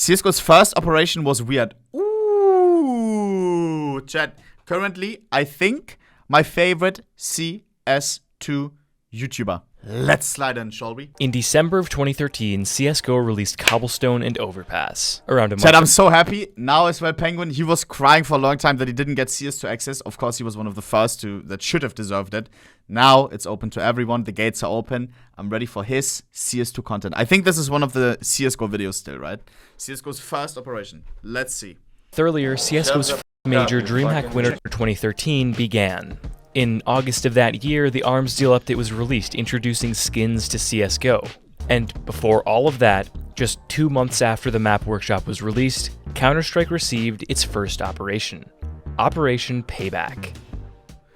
CSGO's first operation was weird. Ooh, chat. Currently, I think my favorite CS2 YouTuber. Let's slide in, shall we? In December of 2013, CSGO released Cobblestone and Overpass. Around a month. Chat, I'm so happy. Now as well, Penguin, he was crying for a long time that he didn't get CS2 access. Of course, he was one of the first that should have deserved it. Now it's open to everyone. The gates are open. I'm ready for his CS2 content. I think this is one of the CSGO videos still, right? CSGO's first operation. Let's see. Earlier, CSGO's major DreamHack winner for 2013 began. In August of that year, the Arms deal update was released, introducing skins to CSGO. And before all of that, just 2 months after the map workshop was released, Counter-Strike received its first operation. Operation Payback.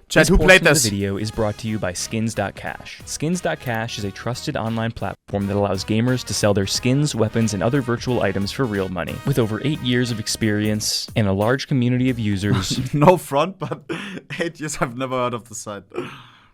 Chat, who played this? The video is brought to you by Skins.cash. Skins.cash is a trusted online platform that allows gamers to sell their skins, weapons, and other virtual items for real money. With over 8 years of experience and a large community of users. No front, but 8 years I've never heard of the site.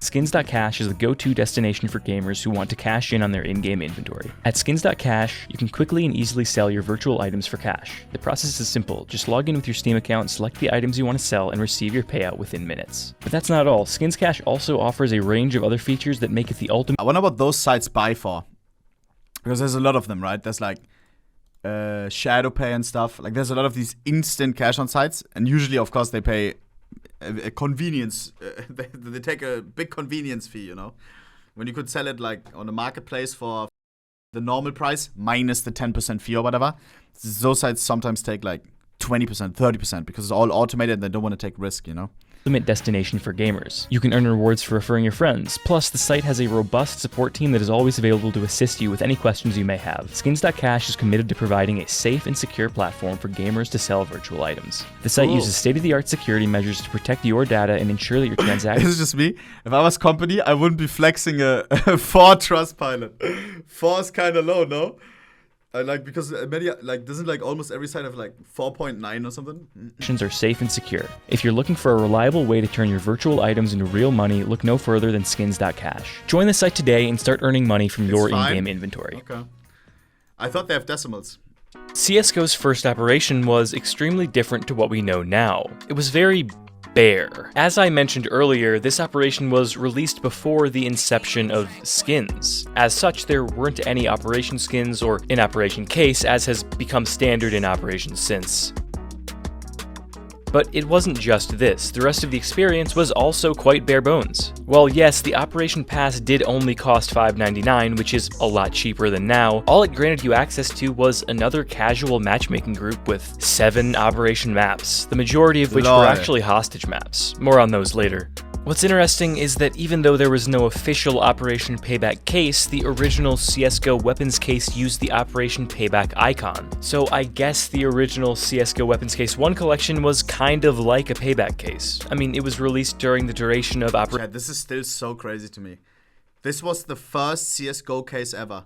Skins.cash is the go-to destination for gamers who want to cash in on their in-game inventory. At Skins.cash, you can quickly and easily sell your virtual items for cash. The process is simple. Just log in with your Steam account, select the items you want to sell, and receive your payout within minutes. But that's not all. Skins.cash also offers a range of other features that make it the ultimate. I wonder what those sites buy for. Because there's a lot of them, right? There's like Shadow Pay and stuff. Like there's a lot of these instant cash on sites. And usually, of course, they pay a convenience, they take a big convenience fee, you know, when you could sell it like on a marketplace for the normal price minus the 10% fee or whatever. Those sites sometimes take like 20%, 30% because it's all automated and they don't want to take risk, you know. Ultimate destination for gamers. You can earn rewards for referring your friends. Plus, the site has a robust support team that is always available to assist you with any questions you may have. Skins.cash is committed to providing a safe and secure platform for gamers to sell virtual items. The site uses state-of-the-art security measures to protect your data and ensure that your transactions. This is just me. If I was company, I wouldn't be flexing a 4 Trustpilot. 4 is kind of low, no? Because many, doesn't almost every site have 4.9 or something? Are safe and secure. If you're looking for a reliable way to turn your virtual items into real money, look no further than Skins.cash. Join the site today and start earning money from your in-game inventory. Okay. I thought they have decimals. CSGO's first operation was extremely different to what we know now. It was very bare. As I mentioned earlier, this operation was released before the inception of skins. As such, there weren't any operation skins or in operation case, as has become standard in operations since. But it wasn't just this. The rest of the experience was also quite bare bones. While yes, the Operation Pass did only cost $5.99, which is a lot cheaper than now, all it granted you access to was another casual matchmaking group with 7 operation maps, the majority of which were actually hostage maps. More on those later. What's interesting is that even though there was no official Operation Payback case, the original CSGO weapons case used the Operation Payback icon. So I guess the original CSGO Weapons Case 1 collection was kind of like a payback case. I mean, it was released during the duration of Operation. Yeah, this is still so crazy to me. This was the first CSGO case ever.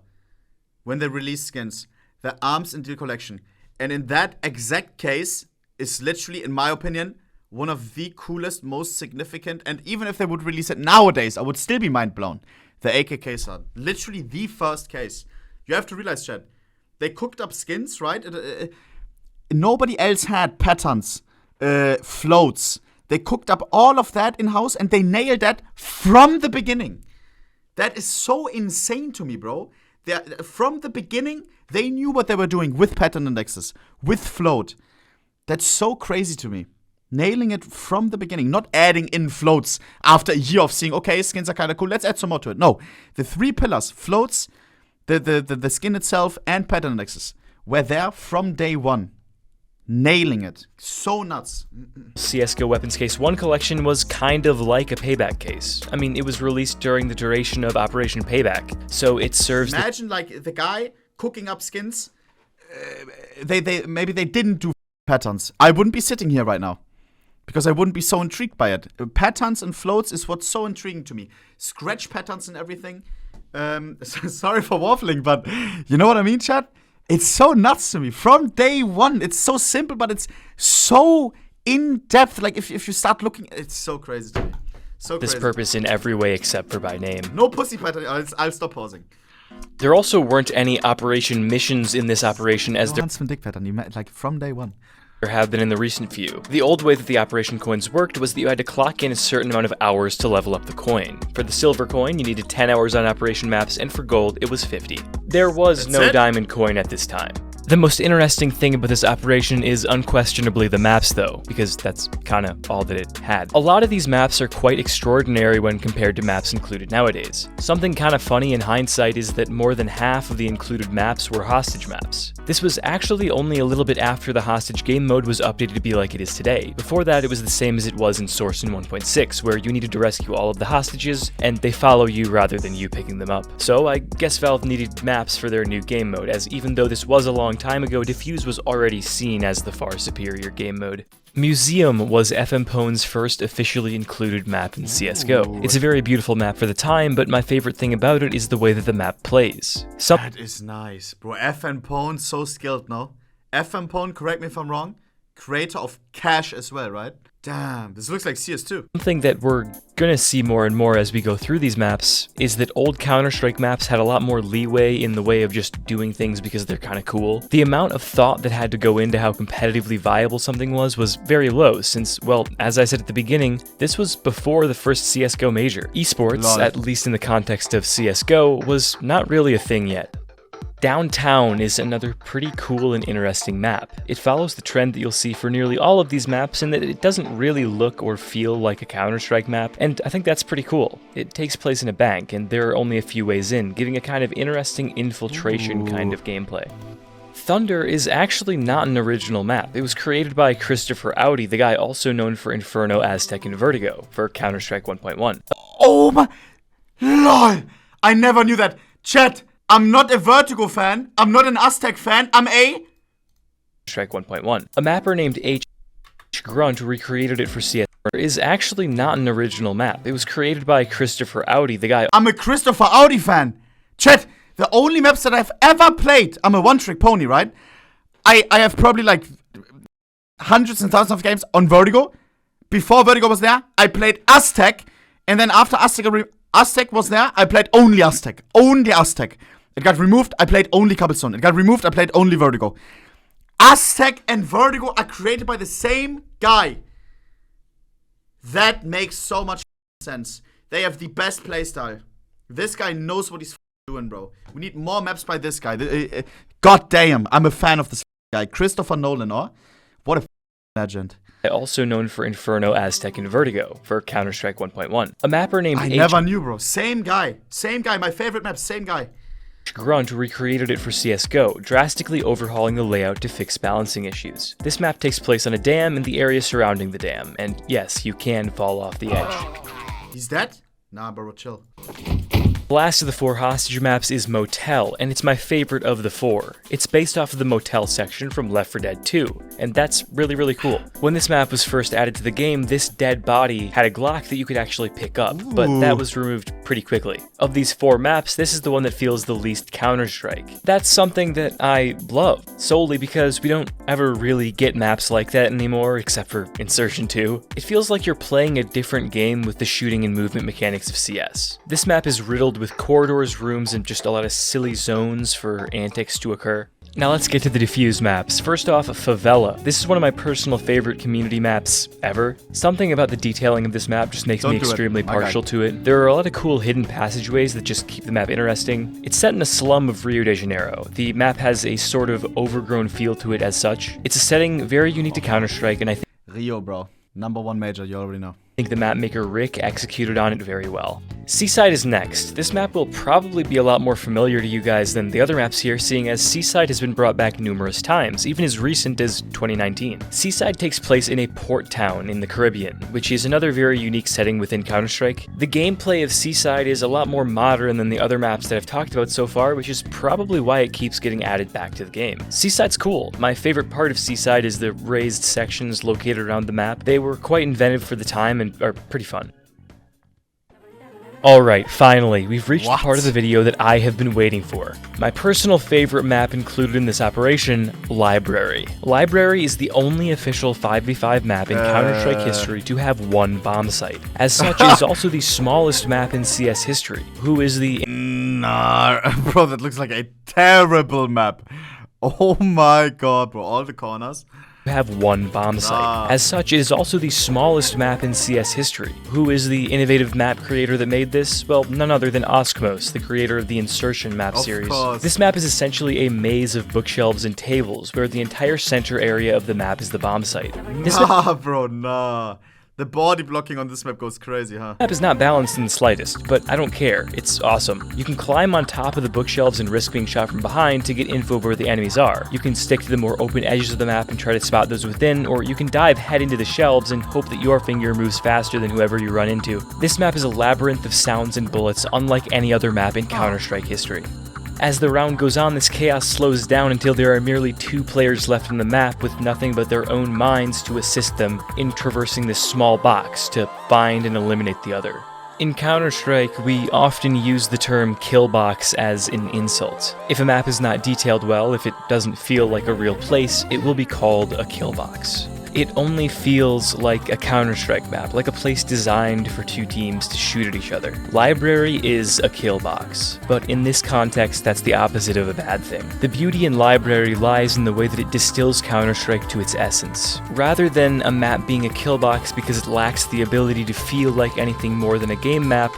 When they released skins. The Arms and Deal collection. And in that exact case is literally, in my opinion, one of the coolest, most significant, and even if they would release it nowadays, I would still be mind blown. The AK case art. Literally the first case. You have to realize, chat, they cooked up skins, right? Nobody else had patterns, floats. They cooked up all of that in-house and they nailed that from the beginning. That is so insane to me, bro. From the beginning, they knew what they were doing with pattern indexes, with float. That's so crazy to me. Nailing it from the beginning, not adding in floats after a year of seeing, okay, skins are kind of cool, let's add some more to it. No, the 3 pillars, floats, the skin itself, and pattern indexes, were there from day one. Nailing it. So nuts. CSGO Weapons Case 1 collection was kind of like a payback case. I mean, it was released during the duration of Operation Payback, so it serves. Imagine the guy cooking up skins, maybe they didn't do patterns. I wouldn't be sitting here right now. Because I wouldn't be so intrigued by it. Patterns and floats is what's so intriguing to me. Scratch patterns and everything. Sorry for waffling, but you know what I mean, chat? It's so nuts to me. From day one, it's so simple, but it's so in-depth. Like, if you start looking, it's so crazy to me. So this crazy. Purpose in every way except for by name. No pussy pattern. I'll stop pausing. There also weren't any operation missions in this operation as there Hans van Dijk pattern, you met like from day one. have been in the recent few. The old way that the operation coins worked was that you had to clock in a certain amount of hours to level up the coin. For the silver coin, you needed 10 hours on operation maps, and for gold, it was 50. There was no diamond coin at this time. The most interesting thing about this operation is unquestionably the maps though, because that's kinda all that it had. A lot of these maps are quite extraordinary when compared to maps included nowadays. Something kinda funny in hindsight is that more than half of the included maps were hostage maps. This was actually only a little bit after the hostage game mode was updated to be like it is today. Before that, it was the same as it was in Source in 1.6, where you needed to rescue all of the hostages, and they follow you rather than you picking them up. So I guess Valve needed maps for their new game mode, as even though this was a long time ago, Diffuse was already seen as the far superior game mode. Museum was FMPwn's first officially included map in CSGO. It's a very beautiful map for the time, but my favorite thing about it is the way that the map plays. That is nice. Bro, FMPwn, so skilled, no? FMPwn, correct me if I'm wrong, creator of Cash as well, right? Damn, this looks like CS2. Something that we're gonna see more and more as we go through these maps is that old Counter-Strike maps had a lot more leeway in the way of just doing things because they're kinda cool. The amount of thought that had to go into how competitively viable something was very low since, well, as I said at the beginning, this was before the first CSGO major. Esports, at least in the context of CSGO, was not really a thing yet. Downtown is another pretty cool and interesting map. It follows the trend that you'll see for nearly all of these maps in that it doesn't really look or feel like a Counter-Strike map, and I think that's pretty cool. It takes place in a bank, and there are only a few ways in, giving a kind of interesting infiltration kind of gameplay. Thunder is actually not an original map. It was created by Christopher Audi, the guy also known for Inferno, Aztec, and Vertigo, for Counter-Strike 1.1. Oh my... LOL! I never knew that. Chat, I'm not a Vertigo fan, I'm not an Aztec fan, I'm a... Strike 1.1. A mapper named H. Grunt recreated it for CS. Is actually not an original map. It was created by Christopher Audi, the guy... I'm a Christopher Audi fan. Chat, the only maps that I've ever played, I'm a one-trick pony, right? I have probably like hundreds and thousands of games on Vertigo. Before Vertigo was there, I played Aztec, and then after Aztec was there, I played only Aztec. Only Aztec. It got removed, I played only Cobblestone. It got removed, I played only Vertigo. Aztec and Vertigo are created by the same guy. That makes so much sense. They have the best playstyle. This guy knows what he's doing, bro. We need more maps by this guy. God damn, I'm a fan of this guy. Christopher Nolan, oh? What a legend. Also known for Inferno, Aztec, and Vertigo, for Counter-Strike 1.1. A mapper named I never knew, bro. Same guy. Same guy. My favorite map, same guy. Grunt recreated it for CSGO, drastically overhauling the layout to fix balancing issues. This map takes place on a dam and the area surrounding the dam, and yes, you can fall off the edge. He's dead? Nah, bro, chill. The last of the 4 hostage maps is Motel, and it's my favorite of the 4. It's based off of the Motel section from Left 4 Dead 2, and that's really, really cool. When this map was first added to the game, this dead body had a Glock that you could actually pick up, but that was removed pretty quickly. Of these 4 maps, this is the one that feels the least Counter-Strike. That's something that I love, solely because we don't ever really get maps like that anymore, except for Insertion 2. It feels like you're playing a different game with the shooting and movement mechanics of CS. This map is riddled with corridors, rooms, and just a lot of silly zones for antics to occur. Now let's get to the Diffuse maps. First off, Favela. This is one of my personal favorite community maps ever. Something about the detailing of this map just makes me extremely partial to it. There are a lot of cool hidden passageways that just keep the map interesting. It's set in a slum of Rio de Janeiro. The map has a sort of overgrown feel to it as such. It's a setting very unique to Counter-Strike, and I think Rio, bro. #1 major, you already know. I think the map maker Rick executed on it very well. Seaside is next. This map will probably be a lot more familiar to you guys than the other maps here, seeing as Seaside has been brought back numerous times, even as recent as 2019. Seaside takes place in a port town in the Caribbean, which is another very unique setting within Counter-Strike. The gameplay of Seaside is a lot more modern than the other maps that I've talked about so far, which is probably why it keeps getting added back to the game. Seaside's cool. My favorite part of Seaside is the raised sections located around the map. They were quite inventive for the time and are pretty fun. Alright, finally, we've reached the part of the video that I have been waiting for. My personal favorite map included in this operation, Library. Library is the only official 5v5 map in Counter-Strike history to have one bomb site. As such, it is also the smallest map in CS history. Who is the nah. Bro, that looks like a terrible map. Oh my god, bro. All the corners. Have one bomb site. As such, it is also the smallest map in CS history. Who is the innovative map creator that made this? Well, none other than Osmos, the creator of the Insertion map series. Course. This map is essentially a maze of bookshelves and tables, where the entire center area of the map is the bomb site. This Bro, nah. The body blocking on this map goes crazy, huh? map is not balanced in the slightest, but I don't care. It's awesome. You can climb on top of the bookshelves and risk being shot from behind to get info where the enemies are. You can stick to the more open edges of the map and try to spot those within, or you can dive head into the shelves and hope that your finger moves faster than whoever you run into. This map is a labyrinth of sounds and bullets unlike any other map in Counter-Strike history. As the round goes on, this chaos slows down until there are merely 2 players left on the map with nothing but their own minds to assist them in traversing this small box to find and eliminate the other. In Counter-Strike, we often use the term killbox as an insult. If a map is not detailed well, if it doesn't feel like a real place, it will be called a killbox. It only feels like a Counter-Strike map, like a place designed for 2 teams to shoot at each other. Library is a kill box, but in this context, that's the opposite of a bad thing. The beauty in Library lies in the way that it distills Counter-Strike to its essence. Rather than a map being a kill box because it lacks the ability to feel like anything more than a game map,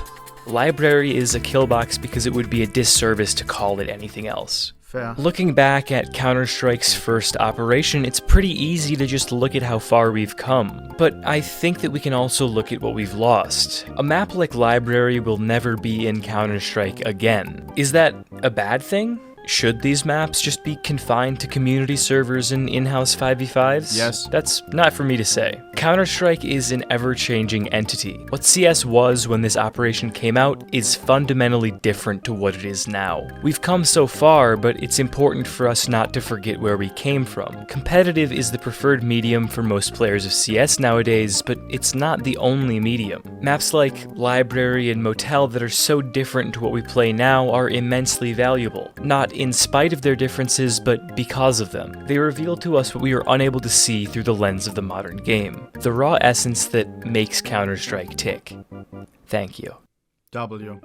Library is a kill box because it would be a disservice to call it anything else. Fair. Looking back at Counter-Strike's first operation, it's pretty easy to just look at how far we've come. But I think that we can also look at what we've lost. A map like Library will never be in Counter-Strike again. Is that a bad thing? Should these maps just be confined to community servers and in-house 5v5s? Yes. That's not for me to say. Counter-Strike is an ever-changing entity. What CS was when this operation came out is fundamentally different to what it is now. We've come so far, but it's important for us not to forget where we came from. Competitive is the preferred medium for most players of CS nowadays, but it's not the only medium. Maps like Library and Motel that are so different to what we play now are immensely valuable. Not in spite of their differences, but because of them. They reveal to us what we are unable to see through the lens of the modern game. The raw essence that makes Counter-Strike tick. Thank you. W.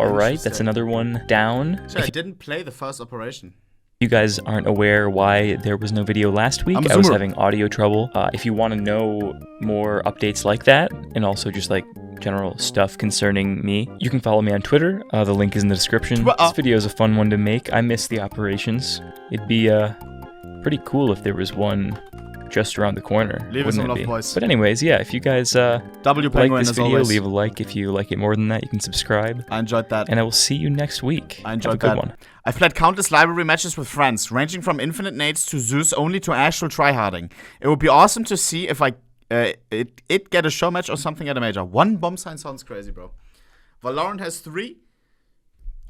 Alright, that's another one down. So I didn't play the first operation. If you guys aren't aware why there was no video last week, I was having audio trouble. If you want to know more updates like that, and also just like general stuff concerning me, you can follow me on Twitter. The link is in the description. This video is a fun one to make. I miss the operations. It'd be pretty cool if there was one just around the corner. Leave us some love, boys. But anyways, yeah, if you guys like this video, leave a like. If you like it more than that, you can subscribe. I enjoyed that. And I will see you next week. I enjoyed Have a good one. I've played countless Library matches with friends, ranging from infinite nades to Zeus only to actual tryharding. It would be awesome to see if it get a show match or something at a major. 1 bomb sign sounds crazy, bro. Valorant has 3,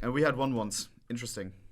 and we had 1 once. Interesting.